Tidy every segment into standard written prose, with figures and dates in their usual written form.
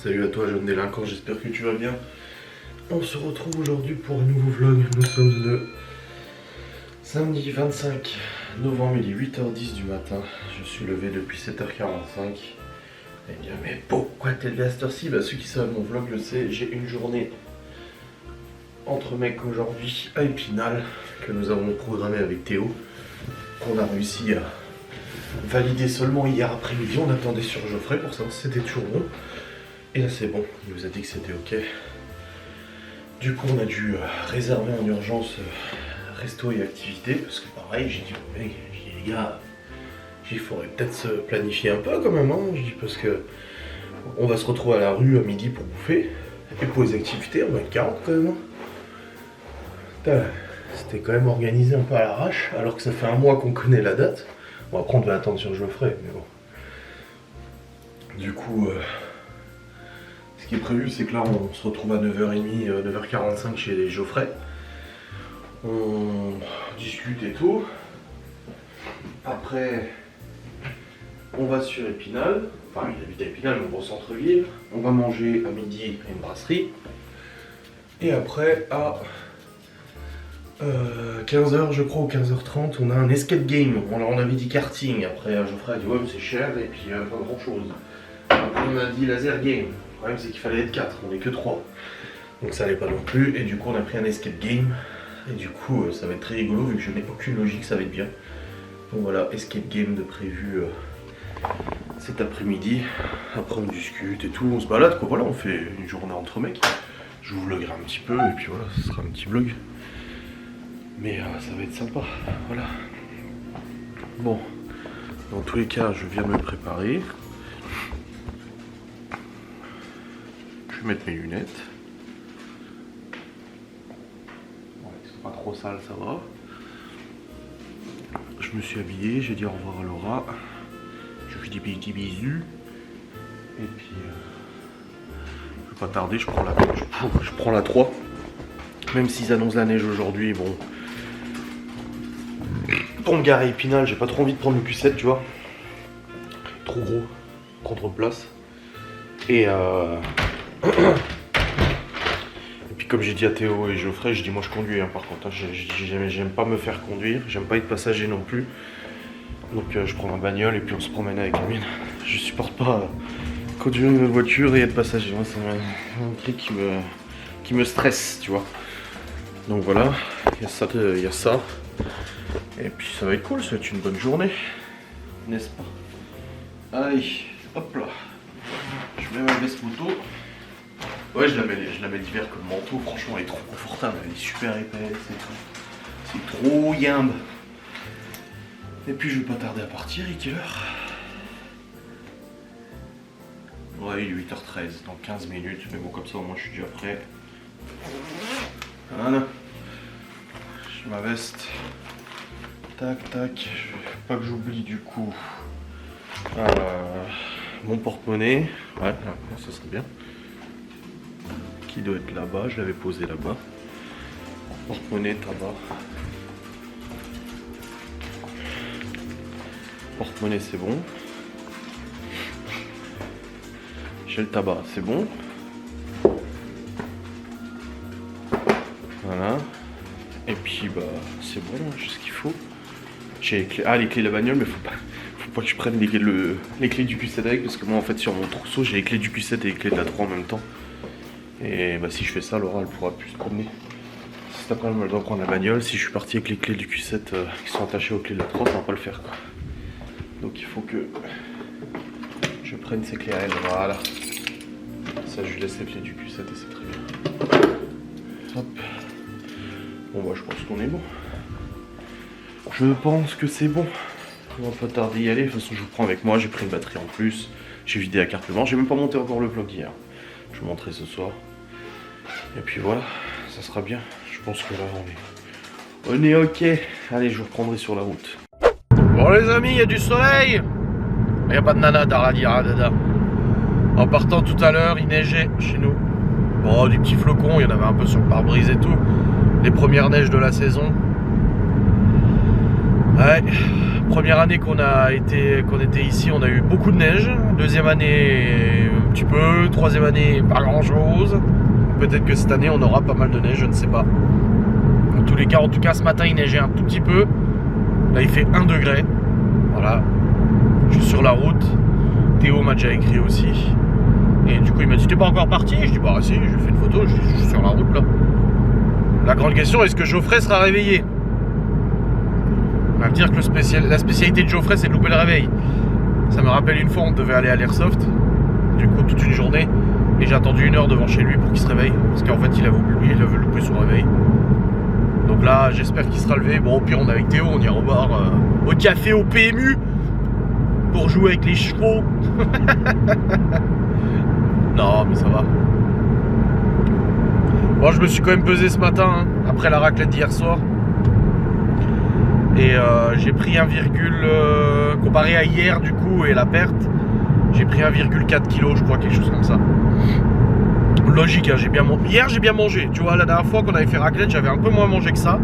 Salut à toi jeune délinquant, j'espère que tu vas bien. On se retrouve aujourd'hui pour un nouveau vlog. Nous sommes le samedi 25 novembre, il est 8h10 du matin. Je suis levé depuis 7h45. Eh bien mais pourquoi t'es levé à cette heure-ci? Ceux qui savent mon vlog le savent, j'ai une journée entre mecs aujourd'hui à Épinal que nous avons programmé avec Théo, qu'on a réussi à valider seulement hier après-midi. On attendait sur Geoffrey pour savoir si c'était toujours bon. Et là c'est bon, il nous a dit que c'était ok. Du coup on a dû réserver en urgence resto et activité. Parce que pareil, j'ai dit aux mecs, les gars, il faudrait peut-être se planifier un peu quand même. Je dis parce que on va se retrouver à la rue à midi pour bouffer. Et pour les activités, on va être 40 quand même. C'était quand même organisé un peu à l'arrache, alors que ça fait un mois qu'on connaît la date. Bon après on devait attendre sur Geoffrey, mais bon. Du coup, ce qui est prévu c'est que là on se retrouve à 9h30, 9h45 chez Geoffrey. On discute et tout. Après, on va sur Épinal. Enfin, il habite à Épinal, on va au centre-ville. On va manger à midi à une brasserie. Et après, à 15h je crois, ou 15h30, on a un escape game. Alors on avait dit karting, après Geoffrey a dit ouais mais c'est cher et puis pas grand chose. Après on a dit laser game, le problème c'est qu'il fallait être 4, on n'est que 3. Donc ça allait pas non plus, et du coup on a pris un escape game. Et du coup ça va être très rigolo vu que je n'ai aucune logique, ça va être bien. Donc voilà, escape game de prévu cet après-midi. Après on discute et tout, on se balade quoi, voilà, on fait une journée entre mecs. Je vous vloguerai un petit peu et puis voilà, ce sera un petit vlog. Mais ça va être sympa, voilà. Bon, dans tous les cas, je viens de me préparer. Je vais mettre mes lunettes. Ouais, c'est pas trop sale, ça va. Je me suis habillé, j'ai dit au revoir à Laura. Je lui fais des petits bisous. Et puis, je vais pas tarder, je prends la 3. Même s'ils annoncent la neige aujourd'hui, bon. Pour me garer à Épinal, j'ai pas trop envie de prendre le Q7, tu vois. Trop gros, contre-place. Et puis comme j'ai dit à Théo et Geoffrey, je dis moi je conduis par contre. J'aime pas me faire conduire, j'aime pas être passager non plus. Donc je prends ma bagnole et puis on se promène avec la mienne. Je supporte pas conduire une voiture et être passager. Moi, c'est un truc qui me stresse, tu vois. Donc voilà, il y a ça. Et puis ça va être cool, ça va être une bonne journée, n'est-ce pas? Allez, hop là. Je mets ma veste moto. Ouais, je la mets d'hiver comme manteau, franchement elle est trop confortable, elle est super épaisse et tout. C'est trop yimbe. Et puis je vais pas tarder à partir, il est quelle heure? Ouais, il est 8h13, dans 15 minutes, mais bon comme ça au moins je suis déjà prêt. Voilà. J'ai ma veste. Tac, tac, pas que j'oublie du coup mon porte-monnaie, ouais, ça serait bien, qui doit être là-bas, je l'avais posé là-bas, porte-monnaie, tabac, porte-monnaie c'est bon, j'ai le tabac, c'est bon, voilà, et puis bah c'est bon, j'ai ce qu'il faut. J'ai les clés. Ah, les clés de la bagnole, mais faut pas que je prenne les clés du Q7 avec, parce que moi en fait sur mon trousseau j'ai les clés du Q7 et les clés de la 3 en même temps. Et bah si je fais ça, Laura elle pourra plus se promener. Si t'as pas le temps de prendre la bagnole, si je suis parti avec les clés du Q7 qui sont attachées aux clés de la 3, ça va pas le faire quoi. Donc il faut que je prenne ces clés à elle, voilà. Ça je lui laisse les clés du Q7 et c'est très bien. Hop. Bon bah je pense qu'on est bon. Je pense que c'est bon. On va pas tarder y aller. De toute façon, je vous prends avec moi. J'ai pris une batterie en plus. J'ai vidé la carte blanche. J'ai même pas monté encore le vlog d'hier. Je vous montrerai ce soir. Et puis voilà, ça sera bien. Je pense que là, on est ok. Allez, je vous reprendrai sur la route. Bon, les amis, il y a du soleil. Il n'y a pas de nana dans la dada. En partant tout à l'heure, il neigeait chez nous. Bon, des petits flocons. Il y en avait un peu sur le pare-brise et tout. Les premières neiges de la saison. Ouais, première année qu'on était ici, on a eu beaucoup de neige. Deuxième année, un petit peu, troisième année pas grand chose. Peut-être que cette année on aura pas mal de neige, je ne sais pas. En tous les cas, ce matin il neigeait un tout petit peu. Là il fait 1 degré. Voilà. Je suis sur la route. Théo m'a déjà écrit aussi. Et du coup il m'a dit t'es pas encore parti? Je dis bah si, je fais une photo, je suis sur la route là. La grande question, est-ce que Geoffrey sera réveillé? On va me dire que la spécialité de Geoffrey c'est de louper le réveil. Ça me rappelle une fois on devait aller à l'Airsoft. Du coup toute une journée. Et j'ai attendu 1 heure devant chez lui pour qu'il se réveille. Parce qu'en fait il avait loupé son réveil. Donc là j'espère qu'il sera levé. Bon au pire on est avec Théo, on ira boire au café au PMU pour jouer avec les chevaux. Non mais ça va. Bon je me suis quand même pesé ce matin hein, après la raclette d'hier soir. Et j'ai pris 1, comparé à hier du coup et la perte, j'ai pris 1,4 kg je crois, quelque chose comme ça. Logique hein, hier j'ai bien mangé, tu vois la dernière fois qu'on avait fait raclette j'avais un peu moins mangé que ça.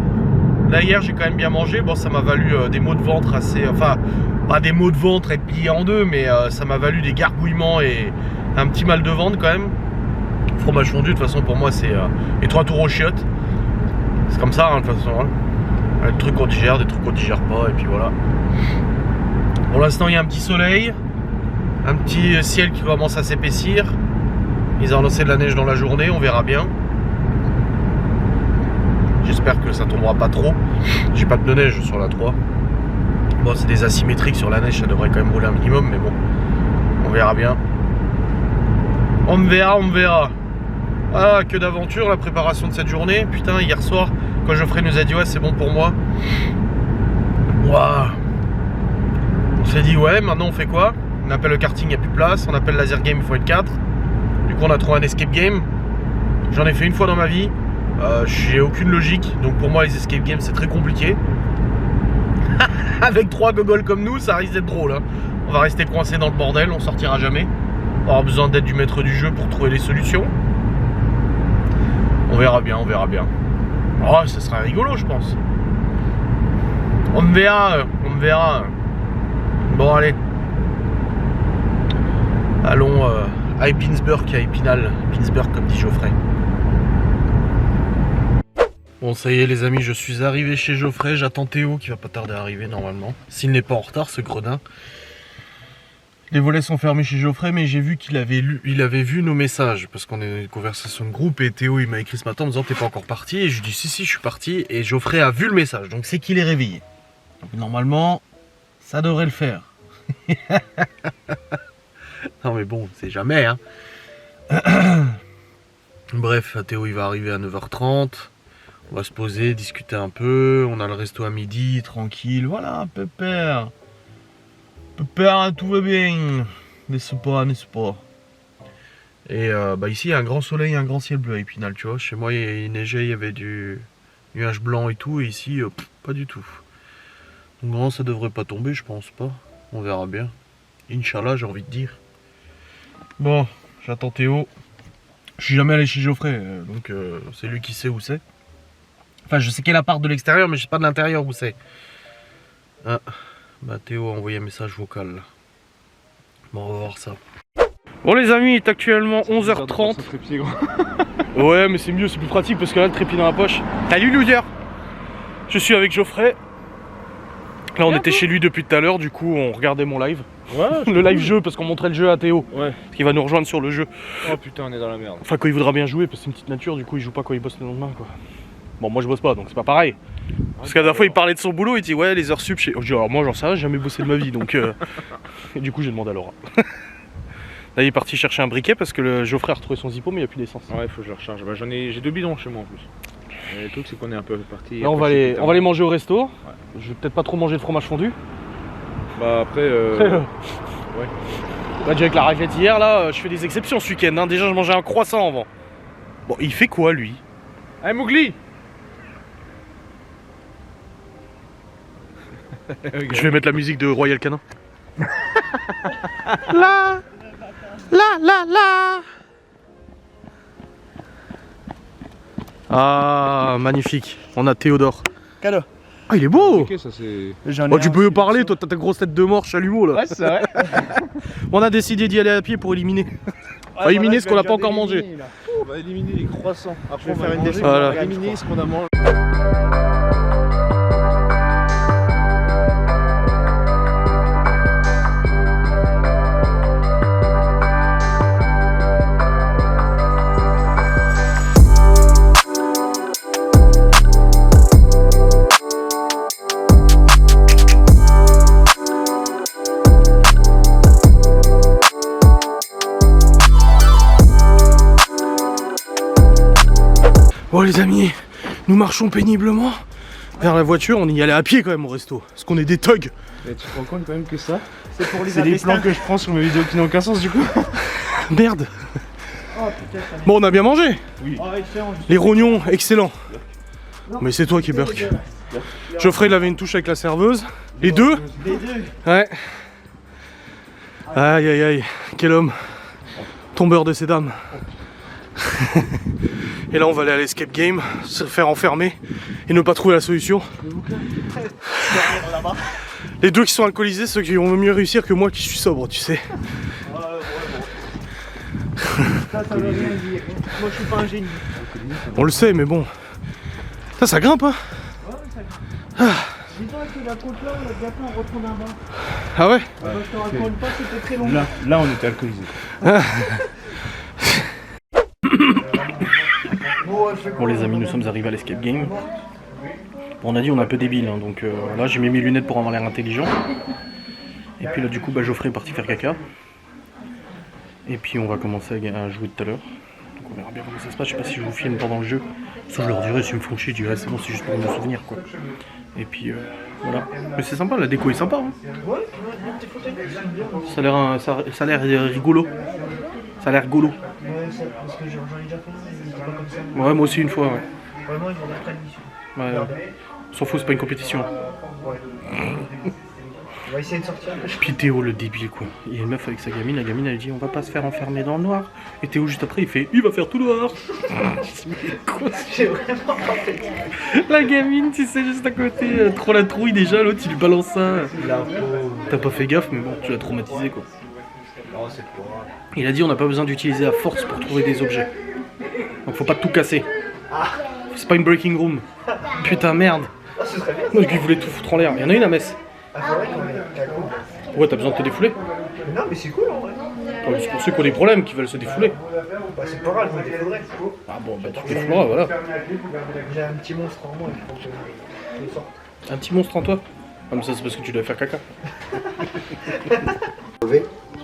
Là hier j'ai quand même bien mangé, bon ça m'a valu des maux de ventre assez, enfin pas des maux de ventre et pliés en deux, mais ça m'a valu des gargouillements et un petit mal de ventre quand même. Fromage fondu de toute façon pour moi c'est et 3 tours aux chiottes. C'est comme ça hein, de toute façon hein. Des trucs qu'on digère, des trucs qu'on digère pas et puis voilà. Pour l'instant il y a un petit soleil, un petit ciel qui commence à s'épaissir. Ils ont lancé de la neige dans la journée, on verra bien. J'espère que ça tombera pas trop. J'ai pas de neige sur la 3. Bon c'est des asymétriques sur la neige, ça devrait quand même rouler un minimum mais bon. On verra bien. On verra. Ah que d'aventure la préparation de cette journée. Putain hier soir quand Geoffrey nous a dit ouais c'est bon pour moi. Waouh. On s'est dit ouais maintenant on fait quoi? On appelle le karting, il n'y a plus de place. On appelle laser game, il faut être 4. Du coup on a trouvé un escape game. J'en ai fait une fois dans ma vie. J'ai aucune logique. Donc pour moi les escape games c'est très compliqué. Avec 3 gogoles comme nous ça risque d'être drôle hein. On va rester coincé dans le bordel, on sortira jamais. On va avoir besoin d'aide du maître du jeu pour trouver les solutions. On verra bien, Oh, ça sera rigolo, je pense. On me verra. Bon, allez. Allons à Epinsburg, à Épinal. Epinsburg, comme dit Geoffrey. Bon, ça y est, les amis, je suis arrivé chez Geoffrey. J'attends Théo qui va pas tarder à arriver normalement. S'il n'est pas en retard, ce gredin. Les volets sont fermés chez Geoffrey, mais j'ai vu qu'il avait vu nos messages, parce qu'on est dans une conversation de groupe, et Théo il m'a écrit ce matin en me disant t'es pas encore parti, et je lui dis si je suis parti, et Geoffrey a vu le message, donc c'est qu'il est réveillé. Donc normalement, ça devrait le faire. Non mais bon, c'est jamais hein. Bref, Théo il va arriver à 9h30, on va se poser, discuter un peu, on a le resto à midi, tranquille, voilà, pépère. Pépère, tout va bien. N'est-ce pas. Et ici il y a un grand soleil, un grand ciel bleu à Épinal, tu vois. Chez moi il neigeait, il y avait du nuage blanc et tout, et ici pas du tout. Donc non, ça devrait pas tomber, je pense pas. On verra bien. Inch'Allah, j'ai envie de dire. Bon, j'attends Théo. Je suis jamais allé chez Geoffrey, donc c'est lui qui sait où c'est. Enfin, je sais quel appart de l'extérieur, mais je sais pas de l'intérieur où c'est. Ah. Bah Théo a envoyé un message vocal là. Bon on va voir ça. Bon les amis, il est actuellement 11h30. Ouais mais c'est mieux, c'est plus pratique parce que là le trépied dans la poche. Salut loser. Je suis avec Geoffrey. Là on était chez lui depuis tout à l'heure, du coup on regardait mon live. Ouais, le live jeu parce qu'on montrait le jeu à Théo. Ouais. Parce qu'il va nous rejoindre sur le jeu. Oh putain on est dans la merde. Enfin quand il voudra bien jouer parce que c'est une petite nature, du coup il joue pas quand il bosse le lendemain quoi. Bon moi je bosse pas donc c'est pas pareil. Parce qu'à la fois il parlait de son boulot, il dit ouais les heures sup chez... Je dis alors moi j'en sais rien, j'ai jamais bossé de ma vie donc et du coup j'ai demandé à Laura. Là il est parti chercher un briquet parce que le Geoffrey a retrouvé son zippo mais il n'y a plus d'essence. Ouais faut que je le recharge, bah, j'ai 2 bidons chez moi en plus. Et le truc c'est qu'on est un peu parti. Là on va aller manger au resto. Ouais. Je vais peut-être pas trop manger de fromage fondu. Bah après ouais. Bah déjà avec la raclette hier là, je fais des exceptions ce week-end hein. Déjà je mangeais un croissant avant. Bon il fait quoi lui? Hey Mowgli. Je vais mettre la musique de Royal Canin. La Ah magnifique, on a Théodore. Cadeau. Ah il est beau. Okay, ça, oh, tu peux parler, toi t'as ta grosse tête de mort chalumeau là. Ouais c'est vrai. On a décidé d'y aller à pied pour éliminer. Ah, va éliminer ce qu'on n'a pas encore mangé. On va éliminer les croissants. Après, on faire va une manger, descente. on va Voilà. éliminer ce qu'on a mangé. Bon les amis, nous marchons péniblement vers la voiture, on y allait à pied quand même au resto, parce qu'on est des thugs. Mais tu te rends compte quand même que ça, C'est pour les c'est des intestins. plans que je prends sur mes vidéos qui n'ont aucun sens du coup. Merde. Oh putain, ça Bon on a bien mangé, Oh, excellent. les rognons, excellent. Mais c'est toi qui es burk. Geoffrey il avait une touche avec la serveuse, les deux. Les deux. Ouais. Aïe aïe aïe, quel homme. Tombeur de ces dames. Et là on va aller à l'escape game, se faire enfermer et ne pas trouver la solution. Les deux qui sont alcoolisés, ceux qui vont mieux réussir que moi qui suis sobre, tu sais. Ça veut rien dire. Moi, je suis pas un génie. On le sait mais bon. Ça grimpe hein. Dis-toi que la côte là, on a déjà fait un retour d'un bas. Ah ouais. Moi, je te raconte pas, c'était très long. Là, on était alcoolisés. Bon les amis, nous sommes arrivés à l'escape game. Bon, on a dit on est un peu débile, hein, donc là j'ai mis mes lunettes pour avoir l'air intelligent. Et puis là du coup Geoffrey est parti faire caca. Et puis on va commencer à jouer tout à l'heure. Donc on verra bien comment ça se passe. Je sais pas si je vous filme pendant le jeu. Ça je leur dirai, s'ils me font chier, je dirais c'est bon, c'est juste pour me souvenir quoi. Et puis voilà. Mais c'est sympa, la déco est sympa. Hein. Ça a l'air ça a l'air rigolo. Ça a l'air rigolo. Ouais, parce que j'en ai déjà fait, mais c'est pas comme ça. Ouais, moi aussi une fois. Ouais. Vraiment, ils ont la tradition. Ouais. On s'en fout, c'est pas une compétition. Ouais. On va essayer de sortir. Puis Théo le débile quoi. Il y a une meuf avec sa gamine, la gamine elle dit on va pas se faire enfermer dans le noir. Et Théo juste après il fait il va faire tout noir. J'ai vraiment pas fait. La gamine tu sais juste à côté, trop la trouille déjà, l'autre il lui balance ça. La peau. T'as pas fait gaffe mais bon tu l'as traumatisé quoi. Oh, c'est pas grave. Il a dit on n'a pas besoin d'utiliser la force pour trouver des objets. Donc faut pas tout casser. C'est pas une breaking room. Putain merde. Ah, ce serait bien. Donc il voulait tout foutre en l'air. Il y en a une à Metz. Ah, c'est vrai qu'on est. Ouais t'as besoin de te défouler. Non, mais c'est cool en vrai. Ouais, c'est pour ceux qui ont des problèmes qui veulent se défouler. Bah, c'est pas grave, je me défoulerai. Ah bon bah tu te défouleras voilà. J'ai un petit monstre en moi, il faut que je le sorte. Un petit monstre en toi. Comme ça c'est parce que tu dois faire caca. Parce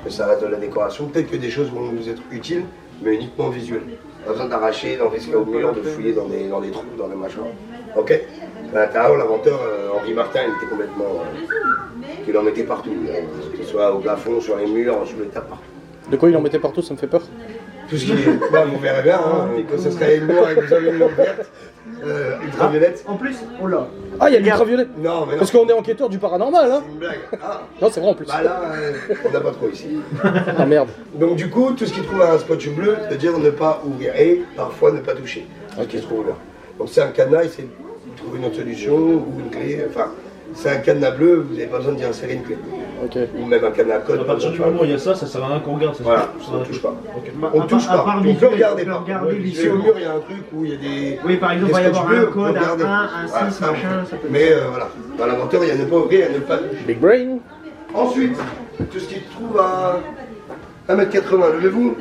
que ça reste de la décoration. Peut-être que des choses vont nous être utiles, mais uniquement visuelles. Pas besoin d'arracher, d'enrisquer au mur, de fouiller dans des trous, dans des machins. Ok. À l'intérieur, l'inventeur, Henri Martin, il était complètement. Il en mettait partout. Que ce soit au plafond, sur les murs, sur le tapis. De quoi il en mettait partout, ça me fait peur. Tout ce qui est. Là, vous verrez bien, hein, que ce serait une noire avec des lumières vertes, ultraviolette. En plus, on l'a. Ah, il y a de l'ultraviolet. Non, mais non. Parce qu'on est enquêteur du paranormal, hein. C'est une blague. Ah, Non, c'est vrai en plus. bah là, on n'a pas trop ici. Ah merde. Donc du coup, tout ce qui trouve un scotch bleu, c'est-à-dire ne pas ouvrir et parfois ne pas toucher. Ce qui se trouve là. Donc c'est un cadenas, essayez de trouver une autre solution ou une clé. Enfin, c'est un cadenas bleu, vous n'avez pas besoin d'y insérer une clé. Ok. Ou même un cadenas code. À partir du moment où il y a ça, ça sert à rien qu'on regarde. Ça Voilà, ça on ne touche pas. À On touche part pas. On visuel, peut regarder on peut pas. regarder Ici au visuellement. mur, il y a un truc où il y a des. Oui, par exemple, des il va y avoir scotch un bleus, on peut code, regarder. un 6, Voilà, machin, ça peut Mais voilà, dans l'inventeur, il y a ne pas ouvrir et ne pas toucher. Big brain. Ensuite, tout ce qui se trouve à 1m80, levez-vous.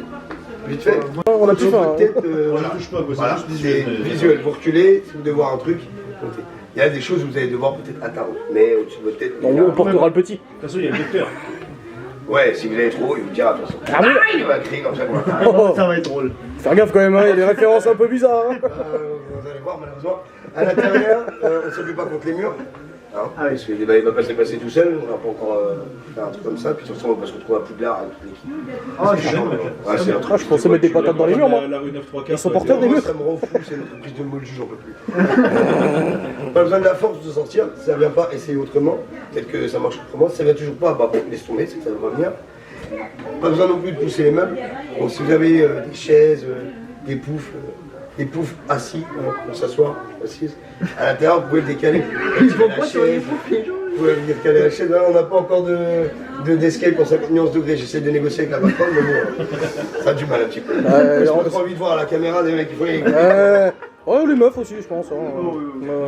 Vite fait. On a plus faim. Hein. Peut-être, On voilà. ne touche pas, quoi. Voilà, C'est juste c'est visuel. visuel. Vous reculez, si vous devez voir un truc, comptez. Il y a des choses que vous allez devoir peut-être atteindre, mais au-dessus de votre tête. En gros, on portera le petit. De toute façon, il y a le lecteur. Ouais, si vous allez trop haut, il vous dira attention. Ah oui. Il va crier comme ça pour l'atteindre. Oh, Ça va être drôle. faire gaffe quand même, hein. Il y a des références un peu bizarres. Hein. Vous allez voir, malheureusement. À l'intérieur, on ne s'appuie pas contre les murs. Hein, parce qu'il va pas se passer tout seul, on va pas encore faire un truc comme ça, puis de toute façon on va se retrouver à Poudlard avec toute l'équipe. Oh, C'est chiant, ouais, c'est un truc. Ah, je pensais mettre des patates dans les murs, moi. La rue 9 3 Ils sont porteurs des Moi, murs. ça me rend fou, c'est notre prise de mots, j'en peux plus. Pas besoin de la force de sortir, si ça vient pas, essayez autrement. Peut-être que ça marche autrement. Si ça vient toujours pas, bah bon, laisse tomber, c'est que ça va venir. Pas besoin non plus de pousser les meubles. Bon, si vous avez des chaises, des poufs assis, on s'assoit, assise. À l'intérieur, vous pouvez le décaler. Ils vont pas sur les poufs, les gens. Vous l'avez dit qu'elle est lâchée, là, on n'a pas encore d'escape pour 50 nuances degrés. J'essaie de négocier avec la patronne, mais bon, ça a du mal un petit peu. J'ai pas trop envie de voir à la caméra des mecs qui font les... Ouais, les meufs aussi, je pense.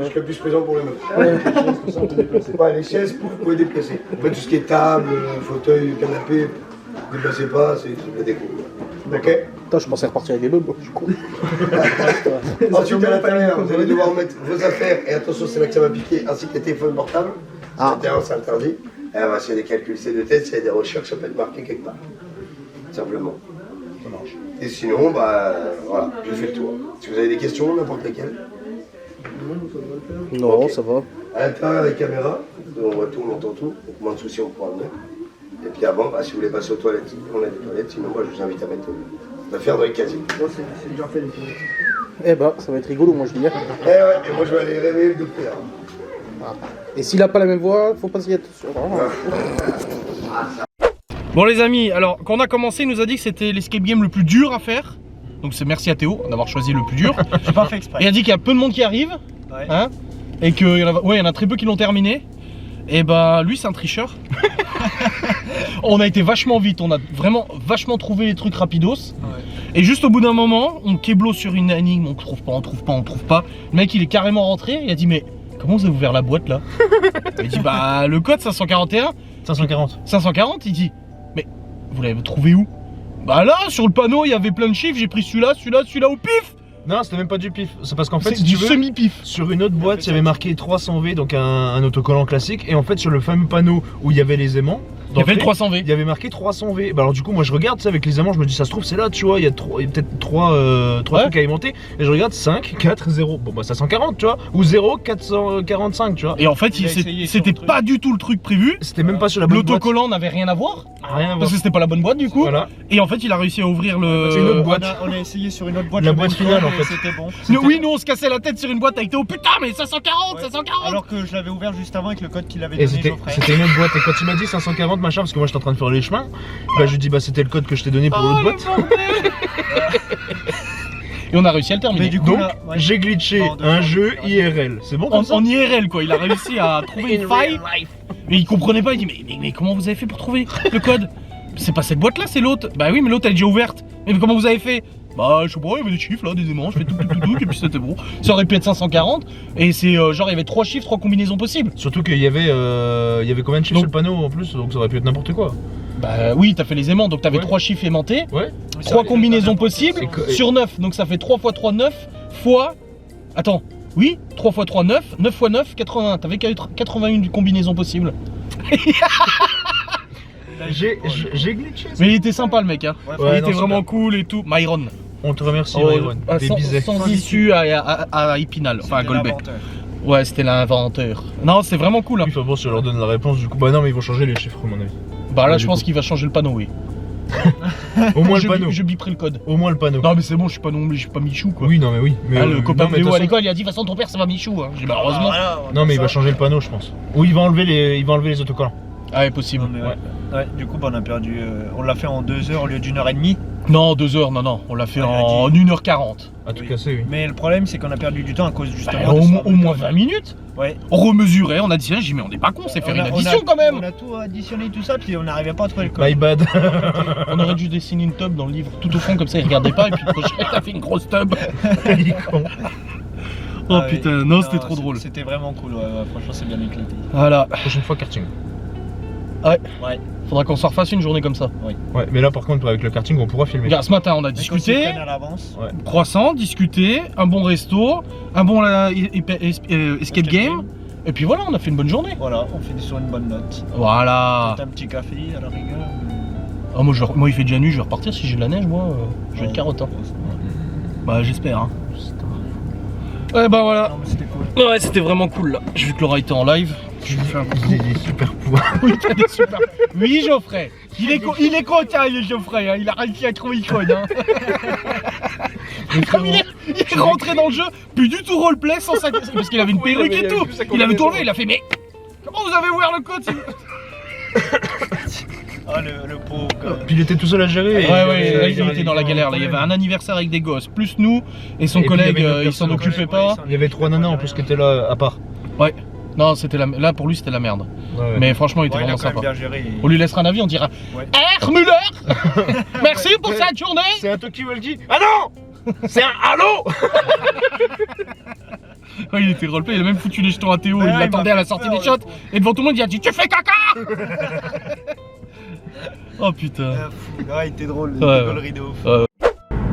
Je serais plus présent pour les meufs. C'est pas les chaises pour vous pouvez déplacer. En fait, tout ce qui est table, fauteuil, canapé, déplacez pas, c'est la déco. Ok. Putain, je pensais repartir avec des meubles, je suis con. Ensuite, à l'intérieur, vous allez devoir mettre vos affaires, et attention, c'est là que ça va piquer, ainsi que les téléphones portables. À l'intérieur, c'est interdit. Et on va essayer de calculer ces deux têtes, s'il y a des recherches, ça peut être marqué quelque part. Simplement. Ça marche. Et sinon, bah voilà, j'ai fait le tour. Si vous avez des questions, n'importe lesquelles. Non, Ok. ça va. À l'intérieur, les caméras, on voit tout, on entend tout, donc moins de soucis, on pourra le mettre. Et puis avant, bah, si vous voulez passer aux toilettes, on a des toilettes, sinon moi je vous invite à mettre l'affaire dans les casiers. C'est déjà fait les filles. Eh bah, ça va être rigolo, moi je dis. Et ouais, et moi je vais aller réveiller le docteur. Et s'il a pas la même voix, faut pas s'y être sûr. Bon les amis, alors quand on a commencé, il nous a dit que c'était l'escape game le plus dur à faire. Donc c'est merci à Théo d'avoir choisi le plus dur. J'ai pas fait exprès. Et il a dit qu'il y a peu de monde qui arrive, Ouais. hein, et qu'il y en a très peu qui l'ont terminé. Et bah lui c'est un tricheur. On a été vachement vite, on a vraiment vachement trouvé les trucs rapidos. Et juste au bout d'un moment, on keblo sur une énigme, on trouve pas. Le mec il est carrément rentré, il a dit mais comment vous avez ouvert la boîte là? Il dit bah le code 541. 540, il dit mais vous l'avez trouvé où? Bah là sur le panneau il y avait plein de chiffres, j'ai pris celui-là au pif. Non, c'était même pas du pif. C'est parce qu'en fait, C'est si du tu veux, semi-pif. sur une autre boîte, il y avait marqué 300V, donc un autocollant classique. Et en fait, sur le fameux panneau où il y avait les aimants, Il y avait le 300V. il y avait marqué 300V. Bah alors du coup, moi je regarde ça avec les aimants, je me dis ça se trouve c'est là, tu vois, il y a peut-être 3 trucs à alimenter. Et je regarde 5, 4, 0. Bon bah ça 140, tu vois. Ou 0, 445, tu vois. Et en fait Il a essayé sur c'était le truc. pas du tout le truc prévu. C'était même pas sur la bonne boîte. L'autocollant n'avait rien à voir. Rien à voir. Parce que c'était pas la bonne boîte du coup. Voilà. Et en fait il a réussi à ouvrir le... C'est une autre boîte. On a essayé sur une autre boîte. La le boîte même finale, code, en fait. C'était bon. Oui, nous on se cassait la tête sur une boîte avec Théo. Putain mais 540, Ouais. 540. Alors que je l'avais ouvert juste avant avec le code qu'il avait Et donné c'était Geoffrey. une autre boîte. Et quand il m'a dit 540 machin, parce que moi j'étais en train de faire les chemins, bah je lui dis bah c'était le code que je t'ai donné pour l'autre boîte. Et on a réussi à le terminer. Mais du coup, Donc là, ouais. j'ai glitché Bon, deux un fois. jeu IRL. C'est bon comme ça En IRL quoi, il a réussi à trouver une faille. Mais il comprenait pas, il dit mais comment vous avez fait pour trouver le code? C'est pas cette boîte là, c'est l'autre. Bah oui mais l'autre elle est déjà ouverte. Mais comment vous avez fait? Bah je sais pas, il y avait des chiffres là, des aimants, je fais tout et puis c'était bon. Ça aurait pu être 540 et c'est genre il y avait 3 chiffres, 3 combinaisons possibles. Surtout qu'il y avait combien de chiffres Donc- sur le panneau en plus, donc ça aurait pu être n'importe quoi. Bah oui, t'as fait les aimants, donc t'avais Ouais. 3 chiffres aimantés, Ouais. 3 combinaisons possibles C'est co- sur 9, donc ça fait 3 x 3, 9 fois... Attends, oui, 3 x 3, 9, 9 x 9, 80, t'avais 81 combinaisons possibles. J'ai glitché. Mais il était sympa le mec, hein. Ouais, Il Ouais, était non, vraiment super. cool et tout. Myron. On te remercie Oh, Myron. Des bisets. sans issue à Épinal, enfin à C'était Golbet. l'inventeur. Ouais, c'était l'inventeur. Non, c'est vraiment cool. Hein. Oui, enfin bon, si je leur donne la réponse du coup, bah non mais ils vont changer les chiffres à mon avis. Bah là, Ouais, je du pense coup. qu'il va changer le panneau, oui. Au moins le je, panneau. je biperai le code. Au moins le panneau. Non, mais c'est bon, je suis pas non, je suis pas Michou quoi. Oui, non mais oui. Mais, Ah, le copain non, de mais de Léo toute à façon- l'école, il a dit de toute façon ton père ça va Michou. Hein. J'ai dit bah heureusement. Non mais il va changer le panneau je pense. Ou il va enlever les autocollants. Ah, ouais, possible. Non, mais ouais, du coup, bah, on a perdu. On l'a fait en 2 heures au lieu d'1 heure et demie. Non, 2 heures, non, on l'a fait Ah, il a en 1h40. À tout Oui. casser, oui. Mais le problème, c'est qu'on a perdu du temps à cause justement. Bah, de au ça. moins 20 minutes. Ouais. On remesurait, on a dit, j'ai dit, mais on est pas con, c'est faire On une a- addition on a- quand même. On a tout additionné, tout ça, puis on n'arrivait pas à trouver le code. My bad. On aurait dû dessiner une tub dans le livre, tout au fond, comme ça il regardait pas, et puis le prochain, t'as fait une grosse tub. Il est con. Oh Ah oui. putain, non, c'était trop drôle. C'était vraiment cool, ouais, franchement, c'est bien éclaté. Voilà, Prochaine fois karting. faudra qu'on s'en refasse une journée comme ça. Ouais, mais là par contre avec le karting on pourra filmer. Regarde, ce matin on a Mais qu'on s'y discuté, prenne à l'avance. croissant, discuté, un bon resto, un bon escape game, et puis voilà, on a fait une bonne journée. Voilà, on finit sur une bonne note. Voilà. Un petit café à la rigueur. Ah, moi il fait déjà nuit, je vais repartir si j'ai de la neige, moi, je vais être carotte. Hein. Bah j'espère. Hein. Ouais bah voilà. Non, mais c'était cool. Ouais, c'était vraiment cool là. J'ai vu que Laura était en live. Je lui fais un Il est super pouvoir. oui, t'as des super. Oui, Geoffrey. Il est content, il est Geoffrey. Hein. Il a réussi à trouver le code. Hein. Comme il est rentré dans le jeu, plus du tout roleplay sans sa... Parce qu'il avait une perruque et tout. Il avait tourné, il a fait mais comment vous avez ouvert le code? Ah, le pauvre. Puis il était tout seul à gérer. Ouais, là, il était dans la galère. Là, il y avait un anniversaire avec des gosses, plus nous et son Et puis, il y collègue, avait une autre il s'en personne, occupait ouais, pas. Il y avait 3 nanas en plus qui étaient là à part. Non, là pour lui c'était la merde. Ouais. Mais franchement, il était Ouais, il a vraiment quand même sympa. bien géré. On lui laissera un avis, on dira Ouais. R. Müller. Merci pour cette journée. C'est un talkie-walkie. Ah non, c'est un halo. Ouais, il était roleplay, il a même foutu les jetons à Théo, Ouais, il il l'attendait m'a à la fait sortie peur, des shots, ouais. et devant tout le monde il a dit tu fais caca. Oh putain. Ouais, il était drôle, Ouais, il ouais. de ouf.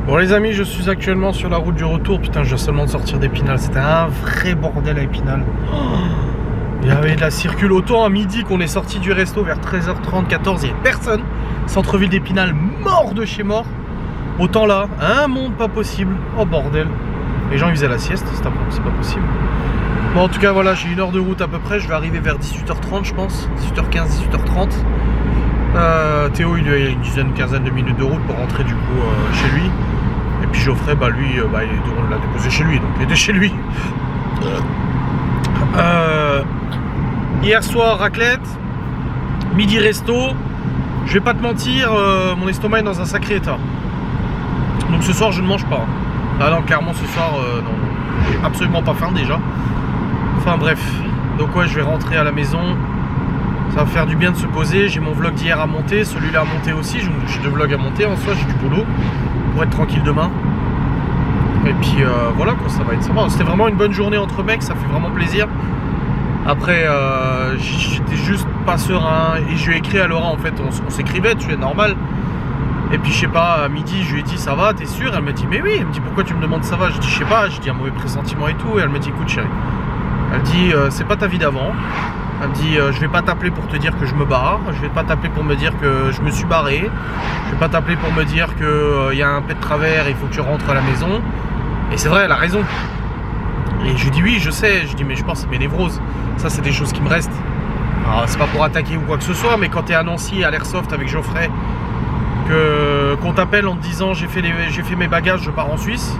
Bon les amis, je suis actuellement sur la route du retour. Putain, je viens seulement de sortir d'Épinal. C'était un vrai bordel à Épinal. Oh, il y avait de la circule. Autant à midi qu'on est sorti du resto vers 13h30, 14, il n'y avait personne. Centre-ville d'Épinal, mort de chez mort. Autant là, un monde pas possible. Oh bordel. Les gens ils faisaient la sieste, c'est pas possible. Bon en tout cas voilà, j'ai 1 heure de route à peu près. Je vais arriver vers 18h30 je pense. 18h15, 18h30. Théo il a une quinzaine de minutes de route pour rentrer du coup chez lui. Et puis Geoffrey, bah lui, on l'a déposé chez lui, donc il était chez lui. Hier soir, raclette, midi resto. Je vais pas te mentir, mon estomac est dans un sacré état. Donc ce soir, je ne mange pas. Ah non, clairement ce soir, non, j'ai absolument pas faim déjà. Enfin bref, donc ouais, je vais rentrer à la maison. Ça va faire du bien de se poser. J'ai mon vlog d'hier à monter, celui-là à monter aussi. J'ai 2 vlogs à monter en soi, j'ai du boulot pour être tranquille demain. Et puis voilà quoi, ça va être sympa. C'était vraiment une bonne journée entre mecs, ça fait vraiment plaisir. Après j'étais juste pas serein et je lui ai écrit à Laura en fait, on s'écrivait, tu es normal. Et puis je sais pas, à midi je lui ai dit ça va, t'es sûr? Elle me dit mais oui, elle me dit pourquoi tu me demandes ça va? Je dis je sais pas, je dis un mauvais pressentiment et tout. Et elle me dit écoute chérie, elle dit c'est pas ta vie d'avant. Elle me dit je vais pas t'appeler pour te dire que je me barre, je vais pas t'appeler pour me dire que je me suis barré, je vais pas t'appeler pour me dire que y a un pet de travers et il faut que tu rentres à la maison. Et c'est vrai, elle a raison. Et je lui dis oui, je sais, je dis mais je pense que c'est mes névroses. Ça c'est des choses qui me restent. Alors c'est pas pour attaquer ou quoi que ce soit, mais quand t'es à Nancy à l'Airsoft avec Geoffrey, qu'on t'appelle en te disant j'ai fait mes bagages, je pars en Suisse.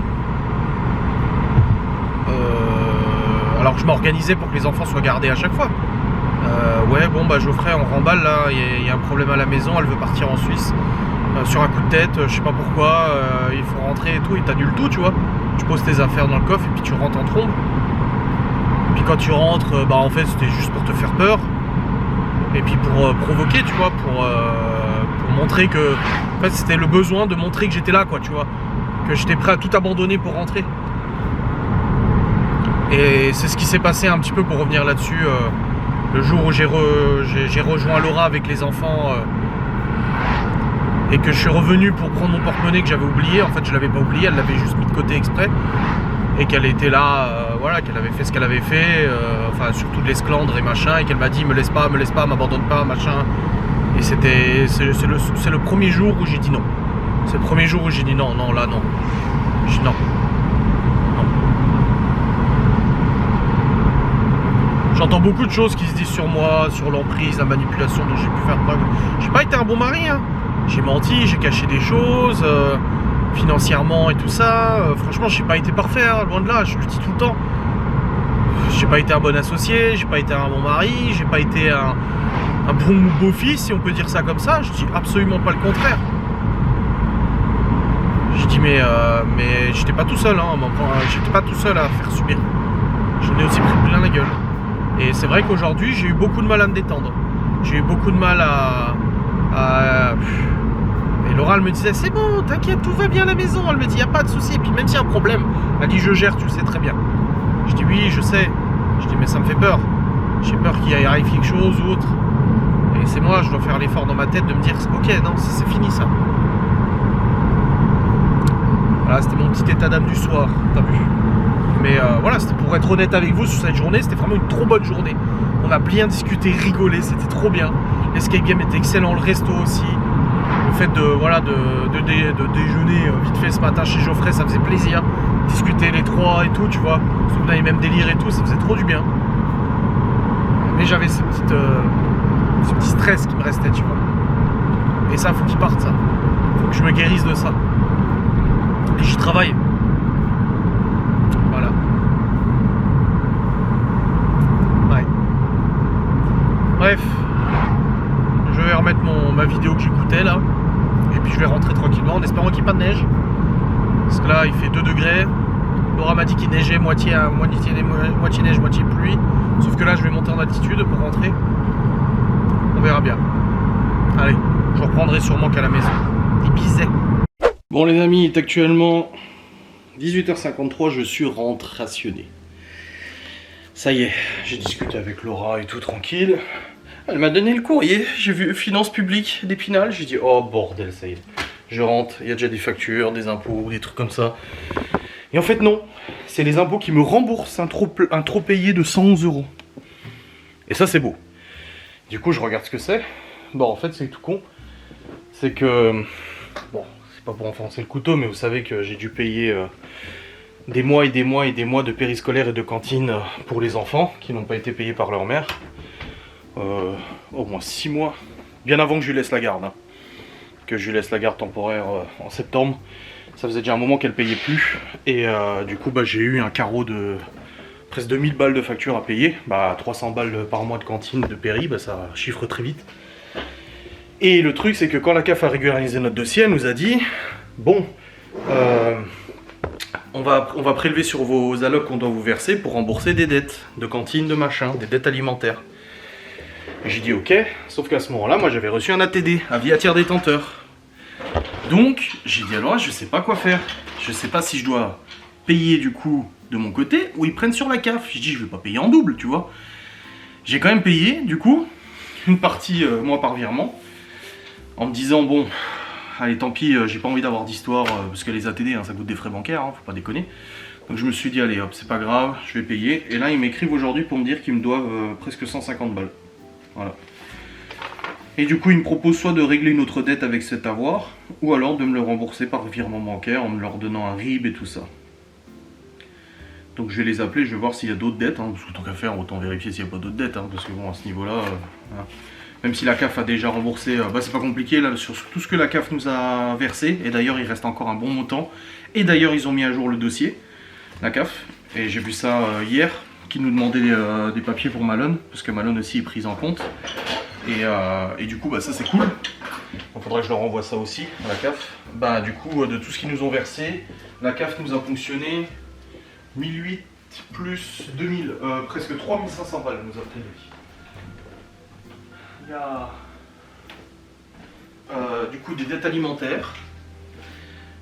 Alors que je m'organisais pour que les enfants soient gardés à chaque fois. Ouais bon bah Geoffrey on remballe là, il y a un problème à la maison, elle veut partir en Suisse sur un coup de tête, je sais pas pourquoi, il faut rentrer et tout, il t'annule tout tu vois. Tu poses tes affaires dans le coffre et puis tu rentres en trombe. Et puis quand tu rentres, bah en fait c'était juste pour te faire peur. Et puis pour provoquer tu vois, pour montrer que en fait c'était le besoin de montrer que j'étais là quoi tu vois. Que j'étais prêt à tout abandonner pour rentrer. Et c'est ce qui s'est passé un petit peu pour revenir là-dessus. Le jour où j'ai rejoint Laura avec les enfants et que je suis revenu pour prendre mon porte-monnaie que j'avais oublié. En fait je l'avais pas oublié, elle l'avait juste mis de côté exprès. Et qu'elle était là, voilà, qu'elle avait fait ce qu'elle avait fait, enfin surtout de l'esclandre et machin, et qu'elle m'a dit me laisse pas, m'abandonne pas, machin. Et c'est le premier jour où j'ai dit non. C'est le premier jour où j'ai dit non, là non. J'ai dit non. J'entends beaucoup de choses qui se disent sur moi, sur l'emprise, la manipulation dont j'ai pu faire preuve. J'ai pas été un bon mari, hein. J'ai menti, j'ai caché des choses, financièrement et tout ça. Franchement, j'ai pas été parfait, hein, loin de là, je le dis tout le temps. J'ai pas été un bon associé, j'ai pas été un bon mari, j'ai pas été un bon beau-fils, si on peut dire ça comme ça. Je dis absolument pas le contraire. Je dis mais j'étais pas tout seul, hein, j'étais pas tout seul à faire subir. J'en ai aussi pris plein la gueule. Et c'est vrai qu'aujourd'hui, j'ai eu beaucoup de mal à me détendre. J'ai eu beaucoup de mal à... Et Laura, elle me disait, c'est bon, t'inquiète, tout va bien à la maison. Elle me dit, y a pas de souci. Et puis même s'il y a un problème, elle dit, je gère, tu le sais très bien. Je dis, oui, je sais. Je dis, mais ça me fait peur. J'ai peur qu'il y arrive quelque chose ou autre. Et c'est moi, je dois faire l'effort dans ma tête de me dire, ok, non, c'est fini ça. Voilà, c'était mon petit état d'âme du soir, t'as vu. Mais voilà, c'était pour être honnête avec vous sur cette journée, c'était vraiment une trop bonne journée. On a bien discuté, rigolé, c'était trop bien. L'escape game était excellent, le resto aussi. Le fait de déjeuner vite fait ce matin chez Geoffrey, ça faisait plaisir. Discuter les trois et tout, tu vois. On a les mêmes délires et tout, ça faisait trop du bien. Mais j'avais ce petit stress qui me restait, tu vois. Et ça, faut qu'il parte, ça. Faut que je me guérisse de ça. Et j'y travaille. Voilà. Ouais. Bref. Je vais remettre ma vidéo que j'écoutais là. Et puis je vais rentrer tranquillement en espérant qu'il n'y ait pas de neige. Parce que là il fait 2 degrés. Laura m'a dit qu'il neigeait moitié neige, moitié pluie. Sauf que là, je vais monter en altitude pour rentrer. On verra bien. Allez, je reprendrai sûrement qu'à la maison. Des bisous. Bon les amis, il est actuellement 18h53, je suis rationné. Ça y est, j'ai discuté avec Laura et tout tranquille. Elle m'a donné le courrier, j'ai vu finances publiques d'Épinal, j'ai dit oh bordel, ça y est. Je rentre, il y a déjà des factures, des impôts, des trucs comme ça. Et en fait non, c'est les impôts qui me remboursent un trop payé de 111 €. Et ça c'est beau. Du coup je regarde ce que c'est. Bon en fait c'est tout con. C'est que... Bon, c'est pas pour enfoncer le couteau, mais vous savez que j'ai dû payer des mois et des mois et des mois de périscolaire et de cantine pour les enfants qui n'ont pas été payés par leur mère. Au moins 6 mois. Bien avant que je lui laisse la garde. Hein. Que je lui laisse la garde temporaire en septembre. Ça faisait déjà un moment qu'elle payait plus. Et du coup, bah, j'ai eu un carreau de presque 2000 balles de facture à payer. Bah, 300 balles par mois de cantine de péri, bah, ça chiffre très vite. Et le truc, c'est que quand la CAF a régularisé notre dossier, elle nous a dit bon, on va prélever sur vos allocs qu'on doit vous verser pour rembourser des dettes de cantine, de machin, des dettes alimentaires. Et j'ai dit ok, sauf qu'à ce moment-là, moi j'avais reçu un ATD, avis à tiers détenteur. Donc, j'ai dit alors, je sais pas quoi faire. Je sais pas si je dois payer du coup de mon côté ou ils prennent sur la CAF. J'ai dit je vais pas payer en double, tu vois. J'ai quand même payé du coup une partie moi par virement. En me disant bon, allez tant pis, j'ai pas envie d'avoir d'histoire parce que les ATD hein, ça coûte des frais bancaires, hein, faut pas déconner. Donc je me suis dit allez hop, c'est pas grave, je vais payer. Et là ils m'écrivent aujourd'hui pour me dire qu'ils me doivent presque 150 balles. Voilà. Et du coup ils me proposent soit de régler une autre dette avec cet avoir, ou alors de me le rembourser par virement bancaire en me leur donnant un RIB et tout ça. Donc je vais les appeler, je vais voir s'il y a d'autres dettes, hein, parce que tant qu'à faire autant vérifier s'il n'y a pas d'autres dettes, hein, parce que bon à ce niveau là... hein. Même si la CAF a déjà remboursé, bah c'est pas compliqué là sur tout ce que la CAF nous a versé. Et d'ailleurs il reste encore un bon montant. Et d'ailleurs ils ont mis à jour le dossier, la CAF. Et j'ai vu ça hier, qui nous demandait des papiers pour Malone. Parce que Malone aussi est prise en compte. Et du coup bah ça c'est cool. Il faudrait que je leur envoie ça aussi à la CAF. Bah du coup de tout ce qu'ils nous ont versé, la CAF nous a ponctionné 1008 plus 2000, presque 3500 balles nous a prélevé. Il y a du coup des dettes alimentaires.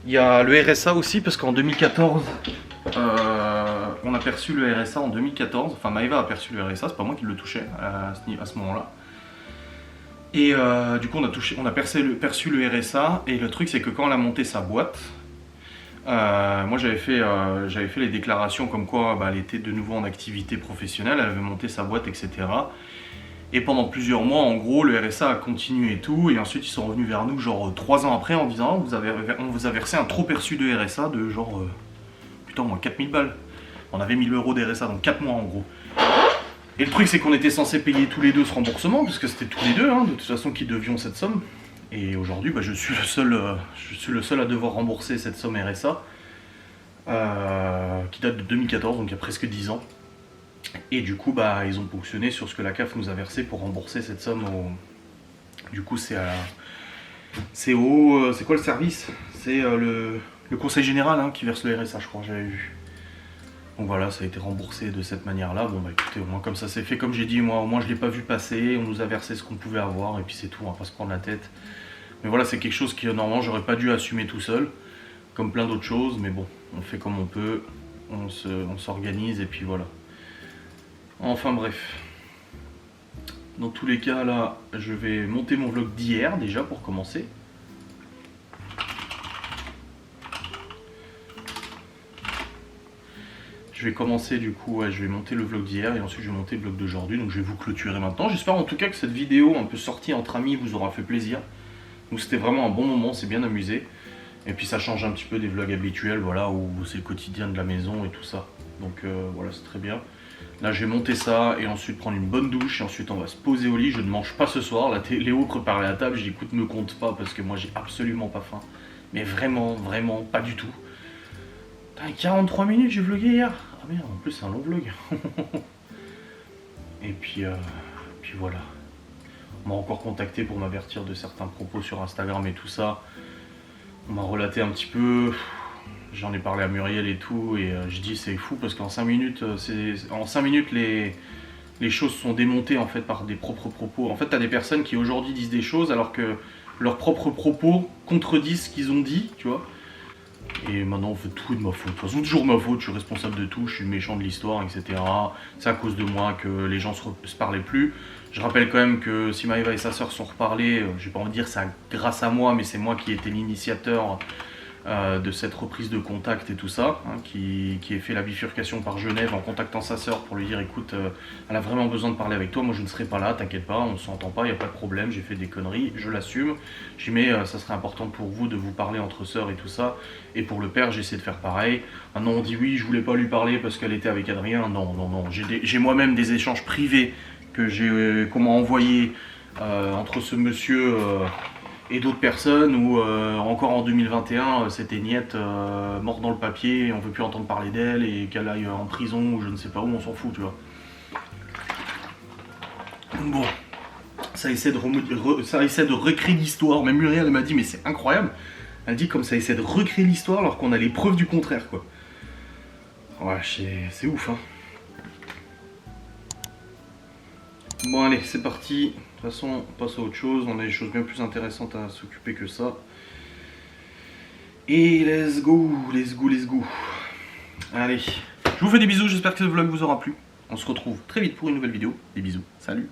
Il y a le RSA aussi parce qu'en 2014 on a perçu le RSA en 2014. Enfin Maëva a perçu le RSA, c'est pas moi qui le touchais à ce moment-là. Et du coup on a perçu le RSA. Et le truc c'est que quand elle a monté sa boîte, moi j'avais fait les déclarations comme quoi bah, elle était de nouveau en activité professionnelle, elle avait monté sa boîte etc. Et pendant plusieurs mois, en gros, le RSA a continué et tout. Et ensuite, ils sont revenus vers nous, genre 3 ans après, en disant on vous a versé un trop perçu de RSA de genre, putain, moins 4000 balles. On avait 1000 € de RSA, donc 4 mois en gros. Et le truc, c'est qu'on était censés payer tous les deux ce remboursement, puisque c'était tous les deux, hein, de toute façon, qui devions cette somme. Et aujourd'hui, bah, je suis le seul à devoir rembourser cette somme RSA, qui date de 2014, donc il y a presque 10 ans. Et du coup, bah, ils ont ponctionné sur ce que la CAF nous a versé pour rembourser cette somme. Du coup, c'est quoi le service? C'est le conseil général hein, qui verse le RSA, je crois, j'avais vu. Donc voilà, ça a été remboursé de cette manière-là. Bon bah écoutez, au moins comme ça c'est fait, comme j'ai dit, moi au moins je l'ai pas vu passer, on nous a versé ce qu'on pouvait avoir et puis c'est tout, on va pas se prendre la tête. Mais voilà, c'est quelque chose qui normalement j'aurais pas dû assumer tout seul, comme plein d'autres choses, mais bon, on fait comme on peut, on s'organise et puis voilà. Enfin bref. Dans tous les cas là, je vais monter mon vlog d'hier déjà pour commencer. Je vais commencer du coup, ouais, je vais monter le vlog d'hier et ensuite je vais monter le vlog d'aujourd'hui. Donc je vais vous clôturer maintenant. J'espère en tout cas que cette vidéo un peu sortie entre amis vous aura fait plaisir. Donc c'était vraiment un bon moment, c'est bien amusé. Et puis ça change un petit peu des vlogs habituels, voilà, où c'est le quotidien de la maison et tout ça. Donc voilà, c'est très bien. Là je vais monter ça et ensuite prendre une bonne douche et ensuite on va se poser au lit. Je ne mange pas ce soir, là Léo prépare la table, je dis écoute me compte pas parce que moi j'ai absolument pas faim. Mais vraiment, vraiment pas du tout. Putain, 43 minutes j'ai vlogué hier. Ah merde, en plus c'est un long vlog. Et puis voilà. On m'a encore contacté pour m'avertir de certains propos sur Instagram et tout ça. On m'a relaté un petit peu. J'en ai parlé à Muriel et tout, et je dis c'est fou parce qu'en 5 minutes, les choses sont démontées en fait par des propres propos. En fait, tu as des personnes qui aujourd'hui disent des choses alors que leurs propres propos contredisent ce qu'ils ont dit, tu vois. Et maintenant on fait tout de ma faute. De toute façon, toujours ma faute, je suis responsable de tout, je suis le méchant de l'histoire, etc. C'est à cause de moi que les gens se parlaient plus. Je rappelle quand même que si Maëva et sa sœur sont reparlés, j'ai pas envie de dire ça grâce à moi, mais c'est moi qui étais l'initiateur de cette reprise de contact et tout ça, hein, qui ai fait la bifurcation par Genève en contactant sa sœur pour lui dire écoute, elle a vraiment besoin de parler avec toi, moi je ne serai pas là, t'inquiète pas, on s'entend pas, il n'y a pas de problème, j'ai fait des conneries, je l'assume. J'ai dit mais ça serait important pour vous de vous parler entre sœurs et tout ça, et pour le père j'ai essayé de faire pareil. Maintenant on dit oui, je voulais pas lui parler parce qu'elle était avec Adrien, non, j'ai moi-même des échanges privés qu'on m'a envoyés entre ce monsieur et d'autres personnes où encore en 2021 c'était niette morte dans le papier et on veut plus entendre parler d'elle et qu'elle aille en prison ou je ne sais pas où, on s'en fout, tu vois. Bon, ça essaie de recréer l'histoire. Même Muriel elle m'a dit mais c'est incroyable, elle dit comme ça essaie de recréer l'histoire alors qu'on a les preuves du contraire, quoi. Ouais, c'est ouf, hein. Bon allez, c'est parti. De toute façon, on passe à autre chose, on a des choses bien plus intéressantes à s'occuper que ça. Et let's go. Allez, je vous fais des bisous, j'espère que ce vlog vous aura plu. On se retrouve très vite pour une nouvelle vidéo. Des bisous, salut.